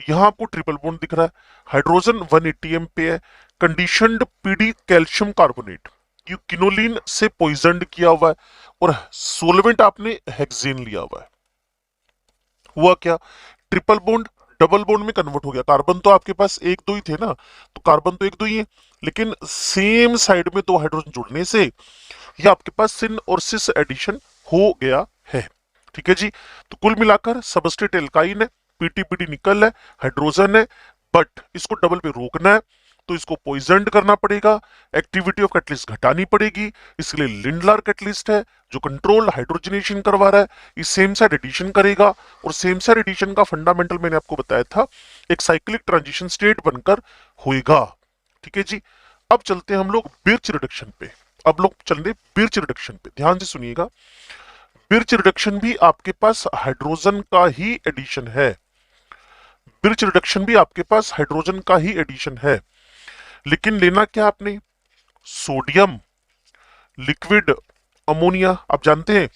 यहाँ आपको ट्रिपल बॉन्ड दिख रहा है. हाइड्रोजन 180 एम पे है. Conditioned PD calcium carbonate. ये क्विनोलिन से पॉइजनड किया हुआ है और सोलवेंट आपने हेक्सेन लिया हुआ है. हुआ क्या? ट्रिपल बॉन्ड डबल बॉन्ड में कन्वर्ट हो गया. कार्बन तो आपके पास एक दो ही थे ना, तो कार्बन तो एक दो ही है, लेकिन सेम साइड में दो हाइड्रोजन जुड़ने से ये आपके पास सिन और सिस एडिशन हो गया है. ठीक है जी. तो कुल मिलाकर सबस्ट्रेट एल्काइन है, पीटीपीटी निकल है, हाइड्रोजन है, बट इसको डबल पे रोकना है तो इसको पॉइजनड करना पड़ेगा. एक्टिविटी ऑफ कैटलिस्ट घटानी पड़ेगी. इसलिए लिंडलर कैटलिस्ट है जो कंट्रोल्ड हाइड्रोजनेशन करवा रहा है. ये सेम साइड एडिशन करेगा और सेम साइड एडिशन का फंडामेंटल मैंने आपको बताया था एक साइक्लिक ट्रांजिशन स्टेट बनकर होएगा. ठीक है जी. अब चलते हैं हम लोग बिर्च रिडक्शन पे. अब लोग चल रहे बिर्च रिडक्शन पे. ध्यान से सुनिएगा. बिर्च रिडक्शन भी आपके पास हाइड्रोजन का ही एडिशन है. बिर्च रिडक्शन भी आपके पास हाइड्रोजन का ही एडिशन है, लेकिन लेना क्या आपने? Sodium liquid ammonia. आप जानते हैं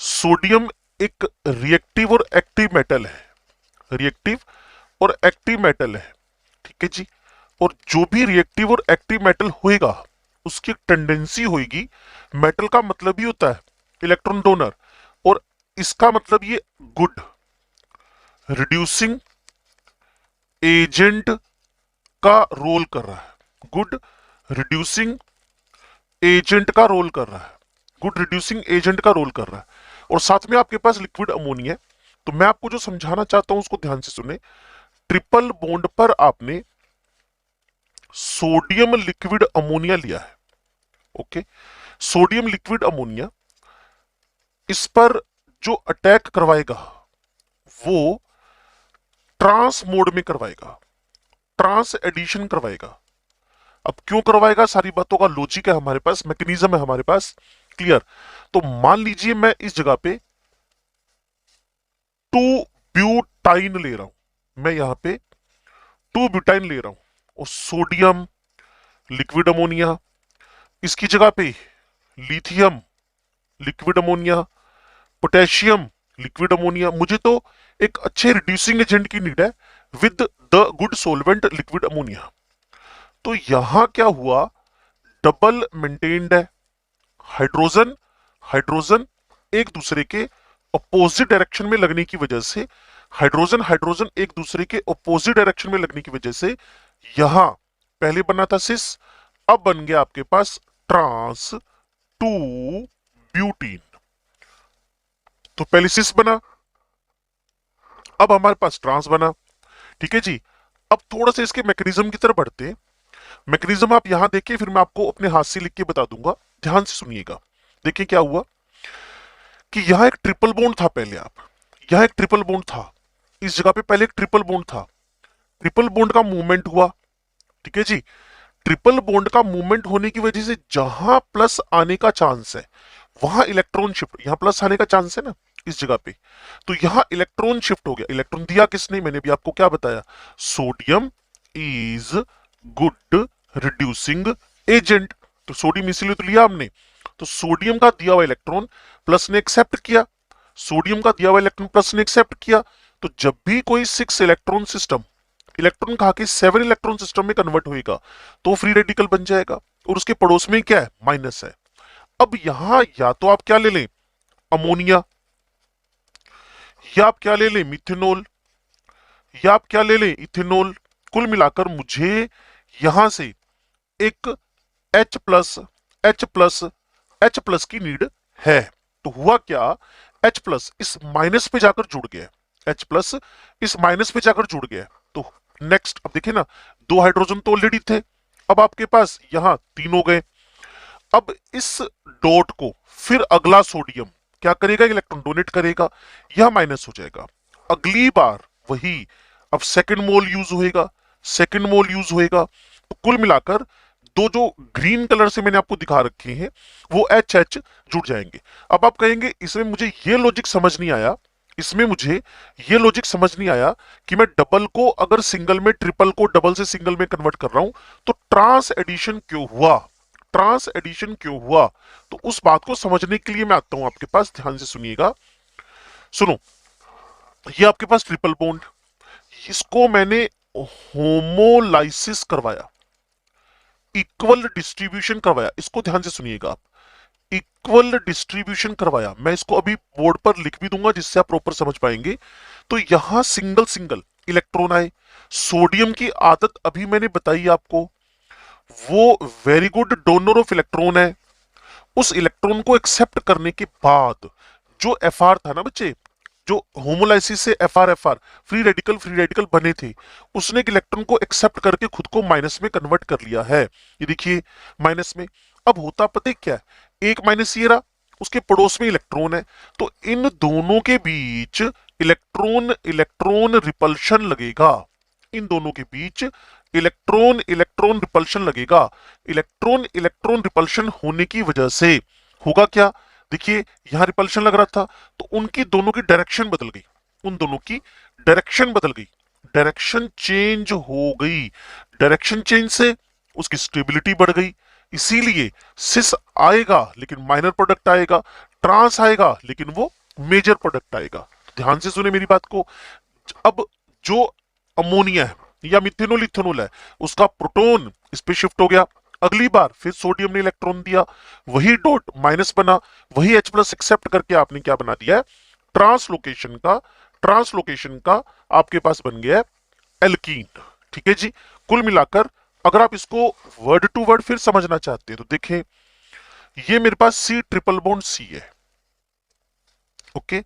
सोडियम एक रिएक्टिव और एक्टिव मेटल है. रिएक्टिव और एक्टिव मेटल है. ठीक है जी. और जो भी रिएक्टिव और एक्टिव मेटल होएगा उसकी टेंडेंसी होएगी. मेटल का मतलब ही होता है इलेक्ट्रॉन डोनर, और इसका मतलब ये गुड रिड्यूसिंग एजेंट का रोल कर रहा है. गुड रिड्यूसिंग एजेंट का रोल कर रहा है. गुड रिड्यूसिंग एजेंट का रोल कर रहा है. और साथ में आपके पास लिक्विड अमोनिया है. तो मैं आपको जो समझाना चाहता हूं उसको ध्यान से सुने. ट्रिपल बॉन्ड पर आपने सोडियम लिक्विड अमोनिया लिया है. ओके. सोडियम लिक्विड अमोनिया, इस पर जो अटैक करवाएगा वो ट्रांस मोड में करवाएगा, ट्रांस एडिशन करवाएगा. अब क्यों करवाएगा? सारी बातों का लॉजिक है हमारे पास, मैकेनिज्म है हमारे पास. क्लियर? तो मान लीजिए मैं इस जगह पे 2 ब्यूटाइन ले रहा हूं. मैं यहां पे 2 ब्यूटाइन ले रहा हूं और सोडियम लिक्विड अमोनिया, इसकी जगह पे lithium liquid ammonia, potassium liquid ammonia. मुझे तो एक अच्छे रिड्यूसिंग एजेंट की नीड है with the good solvent liquid ammonia. तो यहां क्या हुआ? डबल मेंटेन्ड है. हाइड्रोजन हाइड्रोजन एक दूसरे के अपोजिट डायरेक्शन में लगने की वजह से, हाइड्रोजन हाइड्रोजन एक दूसरे के अपोजिट डायरेक्शन में लगने की वजह से यहां पहले बना था सिस, अब बन गया आपके पास ट्रांस 2 ब्यूटीन. तो पहले सिस बना, अब हमारे पास ट्रांस बना. ठीक है जी. अब थोड़ा सा इसके मैकेनिज्म की तरफ बढ़ते हैं. मैकेनिज्म आप यहां देखिए, फिर मैं आपको अपने हाथ से लिख के बता दूंगा. ध्यान से सुनिएगा. देखिए क्या हुआ कि यहां एक ट्रिपल बॉन्ड था. पहले आप यहां एक ट्रिपल बॉन्ड था, इस जगह पे पहले एक ट्रिपल बॉन्ड था. ट्रिपल बॉन्ड का मूवमेंट हुआ. ठीक है जी. ट्रिपल बॉन्ड का मूवमेंट होने की वजह से जहां प्लस आने का चांस है वहां इलेक्ट्रॉन शिफ्ट, यहां प्लस आने का चांस है ना इस जगह पे, तो यहां इलेक्ट्रॉन शिफ्ट हो गया. इलेक्ट्रॉन दिया किसने? मैंने भी आपको क्या बताया? Sodium is good reducing agent. तो सोडियम इसीलिए तो लिया हमने. तो सोडियम का दिया हुआ इलेक्ट्रॉन प्लस ने एक्सेप्ट किया. सोडियम का दिया हुआ इलेक्ट्रॉन प्लस ने एक्सेप्ट किया. तो जब भी कोई 6 इलेक्ट्रॉन सिस्टम इलेक्ट्रॉन खा के 7 इलेक्ट्रॉन सिस्टम में कन्वर्ट होएगा तो फ्री रेडिकल बन जाएगा, और उसके पड़ोस में क्या है? माइनस है. अब यहां या तो आप क्या ले लें? अमोनिया, या आप क्या ले लें? मिथेनॉल. या आप क्या ले लें, इथेनॉल। कुल मिलाकर मुझे यहां से एक H plus H plus H plus की नीड है। तो हुआ क्या, H प्लस इस माइनस पे जाकर जुड़ गया, H प्लस इस माइनस पे जाकर जुड़ गया। तो नेक्स्ट अब देखिए ना, दो हाइड्रोजन तो ऑलरेडी थे, अब आपके पास यहां तीन हो गए। अब इस डॉट को फिर अगला सोडियम क्या करेगा, इलेक्ट्रॉन डोनेट करेगा, यह माइनस हो जाएगा। अगली बार वही, अब सेकंड मोल यूज होएगा, सेकंड मोल यूज होएगा। तो कुल मिलाकर दो जो ग्रीन कलर से मैंने आपको दिखा रखे हैं वो एच एच जुड़ जाएंगे। अब आप कहेंगे इसमें मुझे ये लॉजिक समझ नहीं आया, इसमें मुझे ये लॉजिक समझ नहीं आया कि मैं डबल को अगर सिंगल में, ट्रिपल को डबल से सिंगल में कन्वर्ट कर रहा हूं तो ट्रांस एडिशन क्यों हुआ, ट्रांस एडिशन क्यों हुआ। तो उस बात को समझने के लिए मैं आता हूं आपके पास, ध्यान से सुनिएगा। सुनो, ये आपके पास ट्रिपल बॉन्ड, इसको मैंने होमोलाइसिस करवाया, इक्वल डिस्ट्रीब्यूशन करवाया, इसको ध्यान से सुनिएगा आप, इक्वल डिस्ट्रीब्यूशन करवाया। मैं इसको अभी बोर्ड पर लिख भी दूंगा जिससे आप प्रॉपर समझ पाएंगे। तो यहां सिंगल सिंगल इलेक्ट्रॉन आए। सोडियम की आदत अभी मैंने बताई आपको, वो very good donor of electron है। उस इलेक्ट्रॉन को एक्सेप्ट करने के बाद जो एफ आर था ना बच्चे, जो होमोलाइसिस से एफ आर फ्री रेडिकल बने थे, उसने एक इलेक्ट्रॉन को एक्सेप्ट करके खुद को माइनस में कन्वर्ट कर लिया है। ये देखिए माइनस में। अब होता पता है क्या है, एक माइनस ये रहा, उसके पड़ोस में इलेक्ट्रॉन है, तो इन दोनों के बीच इलेक्ट्रॉन इलेक्ट्रॉन रिपल्शन लगेगा, इन दोनों के बीच इलेक्ट्रॉन इलेक्ट्रॉन रिपल्शन लगेगा। इलेक्ट्रॉन इलेक्ट्रॉन रिपल्शन होने की वजह से होगा क्या, देखिए यहां रिपल्शन लग रहा था तो उनकी दोनों की डायरेक्शन बदल गई, उन दोनों की डायरेक्शन बदल गई, डायरेक्शन चेंज हो गई। डायरेक्शन चेंज से उसकी स्टेबिलिटी बढ़ गई, इसीलिए सिस आएगा लेकिन माइनर प्रोडक्ट आएगा, ट्रांस आएगा लेकिन वो मेजर प्रोडक्ट आएगा। ध्यान से सुने मेरी बात को। अब जो अमोनिया है या मिथेनॉल इथेनॉल है, उसका प्रोटॉन इस पे शिफ्ट हो गया, अगली बार फिर सोडियम ने इलेक्ट्रॉन दिया, वही डॉट माइनस बना, वही H प्लस एक्सेप्ट करके आपने क्या बना दिया है, ट्रांसलोकेशन का, ट्रांसलोकेशन का आपके पास बन गया है एल्कीन। ठीक है जी। कुल मिलाकर अगर आप इसको वर्ड टू वर्ड फिर समझना चाहते हैं तो देखें, ये मेरे पास सी ट्रिपल बॉन्ड सी है, ओके,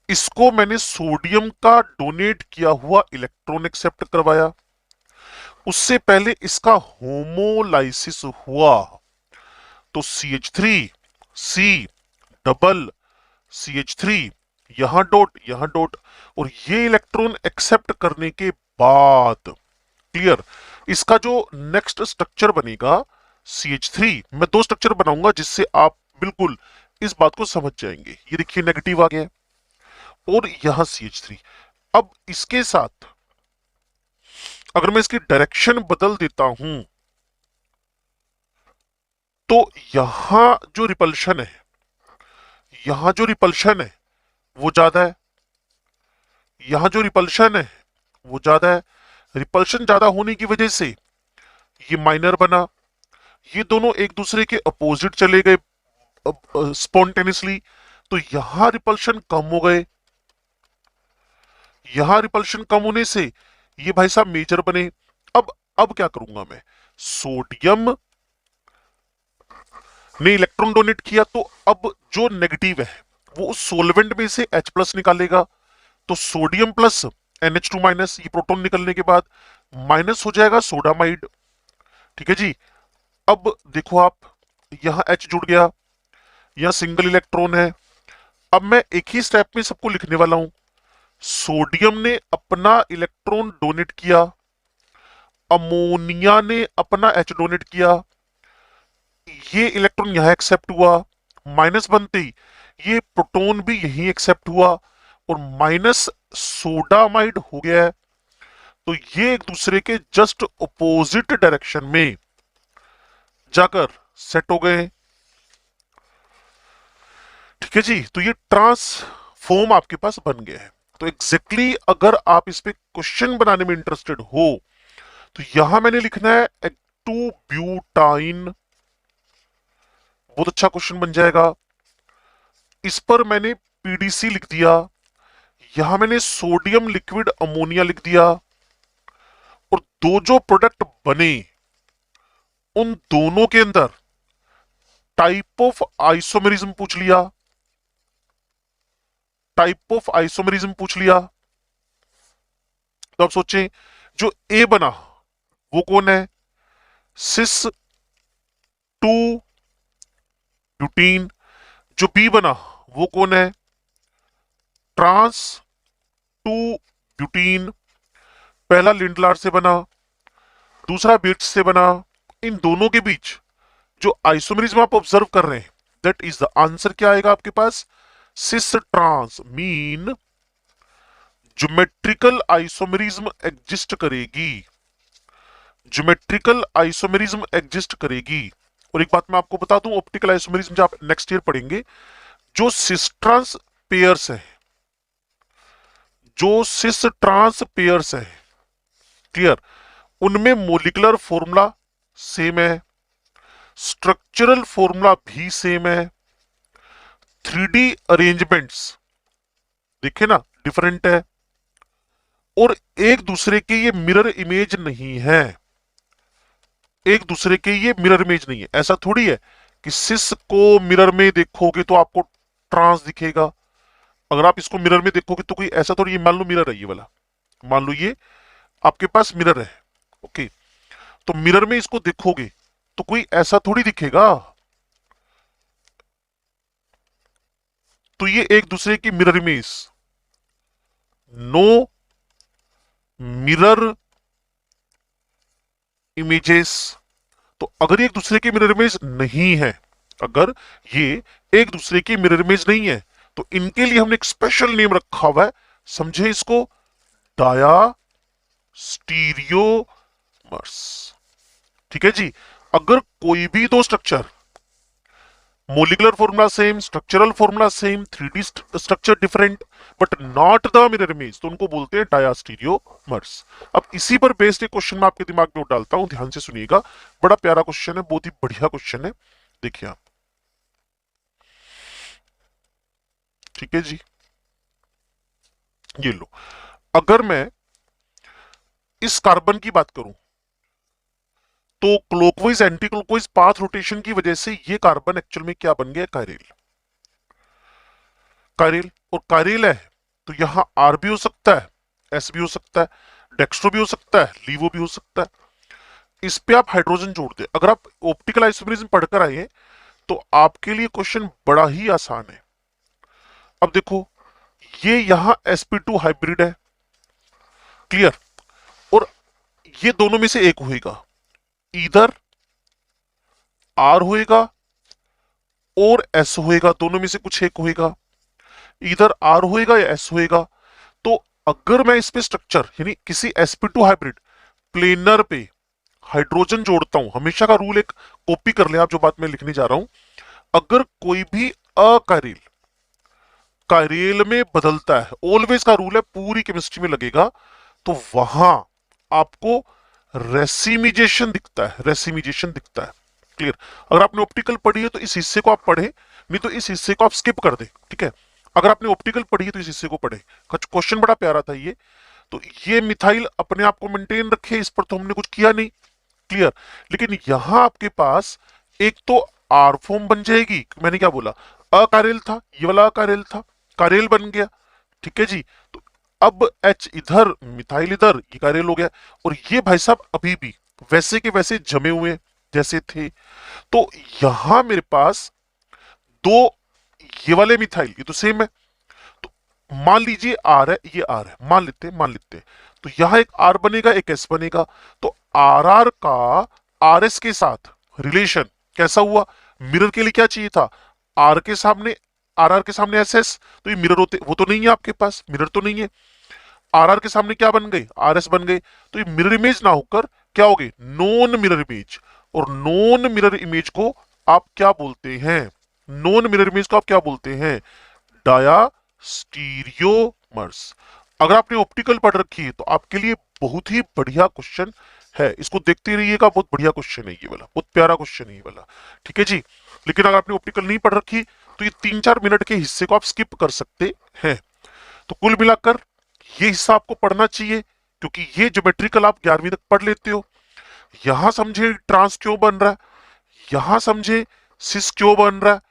इसको मैंने सोडियम का डोनेट किया हुआ इलेक्ट्रॉन एक्सेप्ट करवाया, उससे पहले इसका होमोलाइसिस हुआ, तो CH3 C डबल CH3, यहां डॉट यहां डॉट, और ये इलेक्ट्रॉन एक्सेप्ट करने के बाद क्लियर, इसका जो नेक्स्ट स्ट्रक्चर बनेगा CH3, मैं दो स्ट्रक्चर बनाऊंगा जिससे आप बिल्कुल इस बात को समझ जाएंगे। ये देखिए नेगेटिव आ गया और यहां CH3। अब इसके साथ अगर मैं इसकी डायरेक्शन बदल देता हूं तो यहां जो रिपल्शन है, यहां जो रिपल्शन है वो ज्यादा है, यहां जो रिपल्शन है वो ज्यादा है। रिपल्शन ज्यादा होने की वजह से ये माइनर बना, ये दोनों एक दूसरे के अपोजिट चले गए स्पॉन्टेनियसली, तो यहां रिपल्शन कम हो गए, यहां रिपल्शन कम होने से ये भाई साहब मेजर बने। अब क्या करूंगा मैं, सोडियम ने इलेक्ट्रॉन डोनेट किया तो अब जो नेगेटिव है वो उस सोलवेंट में से H प्लस निकालेगा, तो सोडियम प्लस NH2 माइनस, ये प्रोटॉन निकलने के बाद माइनस हो जाएगा सोडामाइड। ठीक है जी। अब देखो आप, यहां H जुड़ गया, यहां सिंगल इलेक्ट्रॉन है। अब मैं एक ही स्टेप में सबको लिखने वाला हूं। सोडियम ने अपना इलेक्ट्रॉन डोनेट किया, अमोनिया ने अपना H डोनेट किया, ये इलेक्ट्रॉन यहां एक्सेप्ट हुआ, माइनस बनते ही ये प्रोटॉन भी यहीं एक्सेप्ट हुआ और माइनस सोडामाइड हो गया है। तो ये एक दूसरे के जस्ट ऑपोजिट डायरेक्शन में जाकर सेट हो गए। ठीक है जी। तो ये ट्रांसफॉर्म आपके पास बन गया है। तो एग्जैक्टली अगर आप इस पे क्वेश्चन बनाने में इंटरेस्टेड हो तो यहां मैंने लिखना है एक्टू ब्यूटाइन, बहुत अच्छा क्वेश्चन बन जाएगा। इस पर मैंने PDC लिख दिया, यहां मैंने सोडियम लिक्विड अमोनिया लिख दिया, और दो जो प्रोडक्ट बने उन दोनों के अंदर टाइप ऑफ आइसोमेरिज्म पूछ लिया, टाइप ऑफ आइसोमेरिज्म पूछ लिया। तो आप सोचें, जो ए बना वो कौन है? Cis two butene. जो बी बना वो कौन है? Trans two butene. पहला लिंडलार से बना, दूसरा बिट्स से बना। इन दोनों के बीच जो आइसोमेरिज्म आप ऑब्जर्व कर रहे हैं, दैट इज द आंसर। क्या आएगा आपके पास? Cis trans mean geometrical isomerism exist करेगी, ज्योमेट्रिकल आइसोमेरिज्म एग्जिस्ट करेगी। और एक बात मैं आपको बता दूं, ऑप्टिकल आइसोमेरिज्म जो आप नेक्स्ट ईयर पढ़ेंगे, जो सिस ट्रांस पेयर्स है, जो सिस ट्रांस पेयर्स है, क्लियर, उनमें मोलिकुलर फॉर्मूला सेम है, स्ट्रक्चरल फॉर्मूला भी सेम है, 3D अरेंजमेंट्स देखे ना डिफरेंट है, और एक दूसरे के ये मिरर इमेज नहीं है, एक दूसरे के ये मिरर इमेज नहीं है। ऐसा थोड़ी है कि सिस को मिरर में देखोगे तो आपको ट्रांस दिखेगा, अगर आप इसको मिरर में देखोगे तो कोई ऐसा थोड़ी, ये मान लो मिरर है ये वाला, मान लो ये आपके पास मिरर है, ओके, तो मिरर में इसको देखोगे तो कोई ऐसा थोड़ी दिखेगा। तो ये एक दूसरे की mirror image, no mirror images. तो अगर ये एक दूसरे की मिरर इमेज नहीं है, अगर ये एक दूसरे की मिरर इमेज नहीं है, तो इनके लिए हमने एक स्पेशल नेम रखा हुआ है, समझे इसको, डाया स्टीरियोमर्स। ठीक है जी। अगर कोई भी दो structure, molecular formula same, structural formula same, 3D structure different but not the mirror image, तो उनको बोलते हैं डायास्टीरियोमर्स। अब इसी पर बेस्ड एक क्वेश्चन मैं आपके दिमाग में डालता हूं, ध्यान से सुनिएगा, बड़ा प्यारा क्वेश्चन है, बहुत ही बढ़िया क्वेश्चन है, देखिए आप। ठीक है जी, ये लो, अगर मैं इस कार्बन की बात करूं तो clockwise anti clockwise path rotation की वजह से ये कार्बन एक्चुअल में क्या बन गया? कायरेल। कायरेल, और कायरेल है तो यहां आर भी हो सकता है, एस भी हो सकता है, डेक्स्ट्रो भी हो सकता है, लीवो भी हो सकता है। इस पे आप हाइड्रोजन जोड़ दे। अगर आप ऑप्टिकल आइसोमेरिज्म पढ़कर आए हैं तो आपके लिए क्वेश्चन बड़ा ही आसान है। अब देखो, ये यहां sp2 हाइब्रिड है, क्लियर, और ये दोनों में से एक होएगा, इधर आर होएगा और एस होएगा, दोनों में से कुछ एक होएगा, इधर आर होएगा या एस होएगा। तो अगर मैं इस पे स्ट्रक्चर यानी किसी sp2 हाइब्रिड प्लेनर पे हाइड्रोजन जोड़ता हूं, हमेशा का रूल एक कॉपी कर ले आप, जो बात मैं लिखने जा रहा हूं, अगर कोई भी अकायरेल कायरेल में बदलता है, ऑलवेज का रूल है, पूरी केमिस्ट्री में लगेगा, तो वहां आपको रेसिमिजेशन दिखता है, रेसिमिजेशन दिखता है, क्लियर। अगर आपने ऑप्टिकल पढ़ी है तो इस हिस्से को आप पढ़े, नहीं तो इस हिस्से को आप स्किप कर दे, ठीक है। अगर आपने ऑप्टिकल पढ़ी है तो इस हिस्से को पढ़े। क्वेश्चन बड़ा प्यारा था ये। तो ये मिथाइल अपने आप को मेंटेन रखे, इस पर तो हमने कुछ किया नहीं, क्लियर। लेकिन यहां आपके पास एक तो आर फॉर्म बन जाएगी, मैंने क्या बोला, अकारेल था, ये वाला अकारेल था, कारेल बन गया, ठीक है जी। तो अब H इधर, मिथाइल इधर, ये कारेल हो गया, और ये भाई साहब अभी भी वैसे के वैसे जमे हुए जैसे थे। तो यहां मेरे पास दो, ये वाले मिथाइल ये तो सेम है, तो मान लीजिए आर है, ये आर है, मान लेते, तो यहां एक आर बनेगा, एक एस बनेगा। तो आर आर का आर एस के साथ रिलेशन कैसा हुआ? मिरर के लिए क्या चाहिए था? आर के सामने, आर आर के सामने एस एस, तो ये मिरर होते, वो तो नहीं है आपके पास, मिरर तो नहीं है। आर आर के सामने क्या बन गए? आर एस बन गए, तो ये मिरर इमेज ना होकर क्या हो गए? Non mirror image. और नॉन मिरर इमेज को आप क्या बोलते हैं? नॉन मिरर इमेज को आप क्या बोलते हैं? डाया स्टीरियोमर्स। अगर आपने ऑप्टिकल पढ़ रखी है तो आपके लिए बहुत ही बढ़िया क्वेश्चन है, इसको देखते रहिएगा, बहुत बढ़िया क्वेश्चन है ये वाला, बहुत प्यारा क्वेश्चन है ये वाला, ठीक है जी। लेकिन अगर आपने ऑप्टिकल नहीं पढ़ रखी तो ये 3-4 मिनट के हिस्से को आप स्किप कर सकते हैं। तो कुल मिलाकर ये हिस्सा आपको पढ़ना चाहिए, क्योंकि ये ज्योमेट्रिकल आप 11वीं तक पढ़ लेते हो। यहां समझे ट्रांस क्यों बन रहा है, यहां समझे सिस क्यों बन रहा है,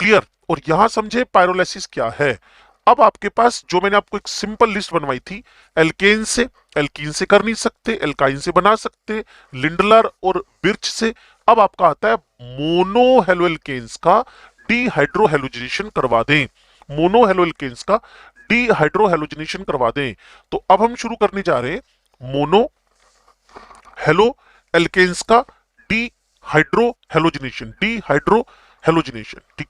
क्लियर। और यहां समझे पायरोलाइसिस क्या है। अब आपके पास जो मैंने आपको एक सिंपल लिस्ट बनवाई थी, एल्केन से, एल्कीन से कर नहीं सकते, एल्काइन से बना सकते, लिंडलर और बिर्च से। अब आपका आता है मोनो हेलोएल्केन्स का डीहाइड्रोहेलोजिनेशन करवा दें, मोनो हेलोएल्केन्स का डीहाइड्रोहेलोजिनेशन करवा दें। तो अब हम शुरू करने जा रहे हैं मोनो हेलो एल्केन्स का D hydro halogenation, D hydro halogenation, ठीक है।